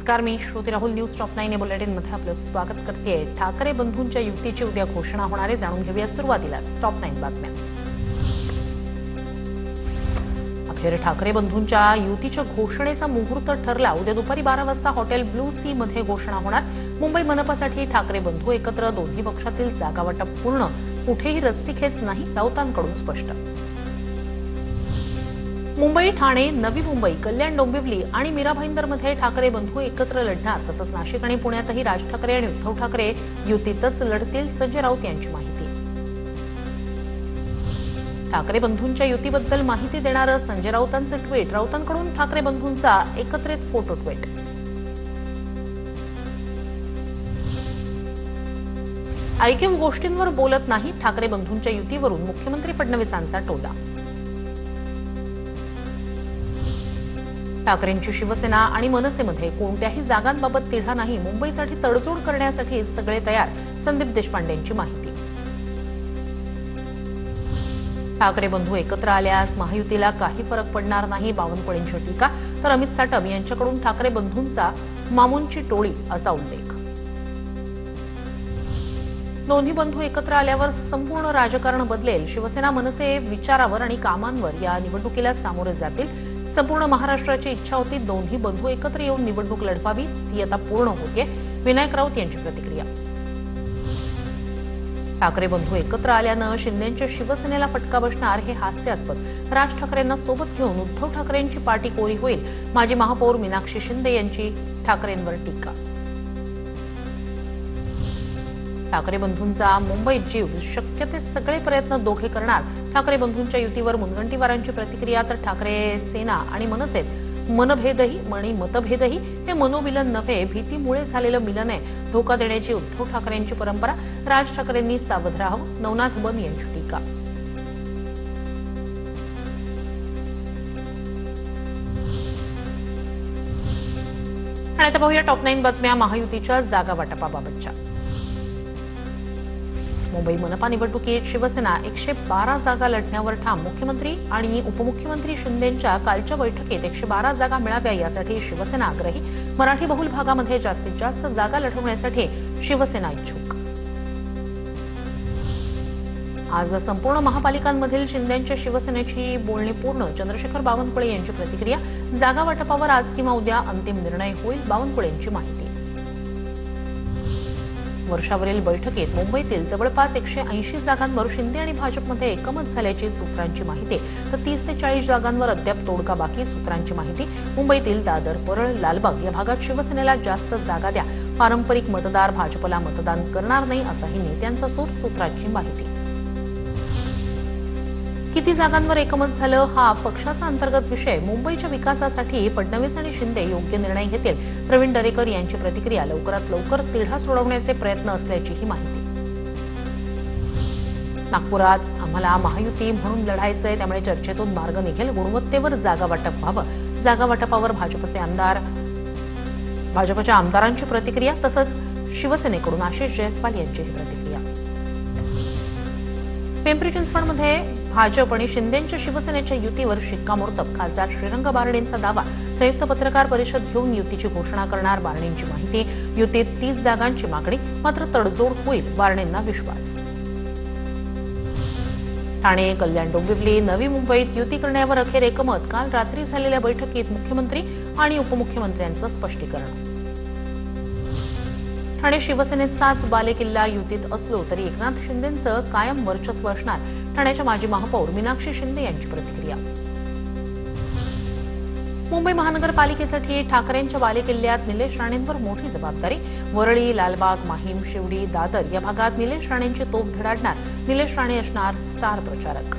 नमस्कार, मी Shruti Rahul. News top 9 बुलेटिनमध्ये आपलं स्वागत करते. ठाकरे बंधूंच्या युतीची उद्या घोषणा होणार आहे, जाणून घेऊया सुरुवातीलाच टॉप 9 बातम्या. अखेर ठाकरे बंधूंच्या युतीच्या घोषणेचा मुहूर्त ठरला. उद्या दुपारी 12 वाजता हॉटेल ब्लू सी मध्ये घोषणा होणार. मुंबई मनपासाठी ठाकरे बंधू एकत्र. दोन्ही पक्षातील जागावाटप पूर्ण. कुठेही रस्सीखेच नाही, राऊतांकडून स्पष्ट. मुंबई, ठाणे, नवी मुंबई, कल्याण, डोंबिवली आणि मीरा भाईंदरमध्ये ठाकरे बंधू एकत्र लढणार. तसंच नाशिक आणि पुण्यातही राज ठाकरे आणि उद्धव ठाकरे युतीतच लढतील. संजय राऊत यांची माहिती. ठाकरे बंधूंच्या युतीबद्दल माहिती देणारं संजय राऊतांचं ट्विट. राऊतांकडून ठाकरे बंधूंचा एकत्रित फोटो ट्विट. ऐकीव गोष्टींवर बोलत नाही, ठाकरे बंधूंच्या युतीवरून मुख्यमंत्री फडणवीसांचा टोला. ठाकरेंची शिवसेना आणि मनसेमध्ये कोणत्याही जागांबाबत तिढा नाही. मुंबईसाठी तडजोड करण्यासाठी सगळे तयार. संदीप देशपांडेंची माहिती. ठाकरे बंधू एकत्र आल्यास महायुतीला काही फरक पडणार नाही, बावनकुळेंची टीका. तर अमित साटम यांच्याकडून ठाकरे बंधूंचा मामूंची टोळी असा उल्लेख. दोन्ही बंधू एकत्र आल्यावर संपूर्ण राजकारण बदलेल. शिवसेना मनसे विचारावर आणि कामांवर या निवडणुकीला सामोरे जातील. संपूर्ण महाराष्ट्राची इच्छा होती दोन्ही बंधू एकत्र येऊन निवडणूक लढवावी, ती आता पूर्ण होते. विनायक राऊत यांची प्रतिक्रिया. ठाकरे बंधू एकत्र आल्यानं शिंदेंच्या शिवसेनेला फटका बसणार, हे हास्यास्पद. राज ठाकरेंना सोबत घेऊन उद्धव ठाकरेंची पार्टी कोरी होईल. माजी महापौर मीनाक्षी शिंदे यांची ठाकरेंवर टीका. ठाकरे बंधूंचा मुंबईत जीव. शक्य ते सगळे प्रयत्न दोघे करणार. ठाकरे बंधूंच्या युतीवर मुनगंटीवारांची प्रतिक्रिया. तर ठाकरे सेना आणि मनसेत मनभेदही आणि मतभेदही हे मनोमिलन नव्हे, भीतीमुळे झालेलं मिलन आहे. धोका देण्याची उद्धव ठाकरेंची परंपरा. राज ठाकरेंनी सावध राहावं. नवनाथ बन यांची टीका. आणि आता पाहूया टॉप 9 बातम्या महायुतीच्या जागा वाटपाबाबतच्या. मुंबई मनपा निवडणुकीत शिवसेना 112 जागा लढण्यावर ठाम. मुख्यमंत्री आणि उपमुख्यमंत्री शिंदेंच्या कालच्या बैठकीत 112 जागा मिळाव्या यासाठी शिवसेना आग्रही. मराठी बहुल भागामध्ये जास्तीत जास्त जागा लढवण्यासाठी शिवसेना इच्छुक. आज संपूर्ण महापालिकांमधील शिंदेंच्या शिवसेनेची बोलणी पूर्ण. चंद्रशेखर बावनकुळे यांची प्रतिक्रिया. जागा वाटपावर आज किंवा उद्या अंतिम निर्णय होईल. बावनकुळेंची माहिती. वर्षावरील बैठकीत मुंबईतील जवळपास 180 जागांवर शिंदे आणि भाजपमध्ये एकमत झाल्याची सूत्रांची माहिती. तर 30 ते 40 जागांवर अद्याप तोडगा बाकी. सूत्रांची माहिती. मुंबईतील दादर, परळ, लालबाग या भागात शिवसेनेला जास्त जागा द्या. पारंपरिक मतदार भाजपला मतदान करणार नाही, असाही नेत्यांचा सूर. सूत्रांची माहिती. किती जागांवर एकमत झालं हा पक्षाचा अंतर्गत विषय. मुंबईच्या विकासासाठी फडणवीस आणि शिंदे योग्य निर्णय घेतील. प्रवीण दरेकर यांची प्रतिक्रिया. लवकरात लवकर तिढा सोडवण्याचे प्रयत्न असल्याचीही माहिती. नागपुरात आम्हाला महायुती म्हणून लढायचंय, त्यामुळे चर्चेतून मार्ग निघेल. गुणवत्तेवर जागा वाटप व्हावं. जागा वाटपावर भाजपच्या आमदारांची प्रतिक्रिया. तसंच शिवसेनेकडून आशिष जयस्वाल यांचीही प्रतिक्रिया. पिंपरी चिंचवडमध्ये भाजप आणि शिंदेंच्या शिवसेनेच्या युतीवर शिक्कामोर्तब. खासदार श्रीरंग बारडेंचा दावा. संयुक्त पत्रकार परिषद घेऊन युतीची घोषणा करणार. बारणेंची माहिती. युतीत 30 जागांची मागणी, मात्र तडजोड होईल. बारणेंना विश्वास. ठाणे, कल्याण, डोंबिवली, नवी मुंबईत युती करण्यावर अखेर एकमत. काल रात्री झालेल्या बैठकीत मुख्यमंत्री आणि उपमुख्यमंत्र्यांचं स्पष्टीकरण. ठाणे शिवसेनेचाच बालेकिल्ला. युतीत असलो तरी एकनाथ शिंदेंचं कायम वर्चस्व असणार. ठाण्याच्या माजी महापौर मीनाक्षी शिंदे यांची प्रतिक्रिया. मुंबई महानगरपालिकेसाठी ठाकरेंच्या बालेकिल्ल्यात निलेश राणेंवर मोठी जबाबदारी. वरळी, लालबाग, माहीम, शिवडी, दादर या भागात निलेश राणेंची तोफ धडाडणार. निलेश राणे असणार स्टार प्रचारक.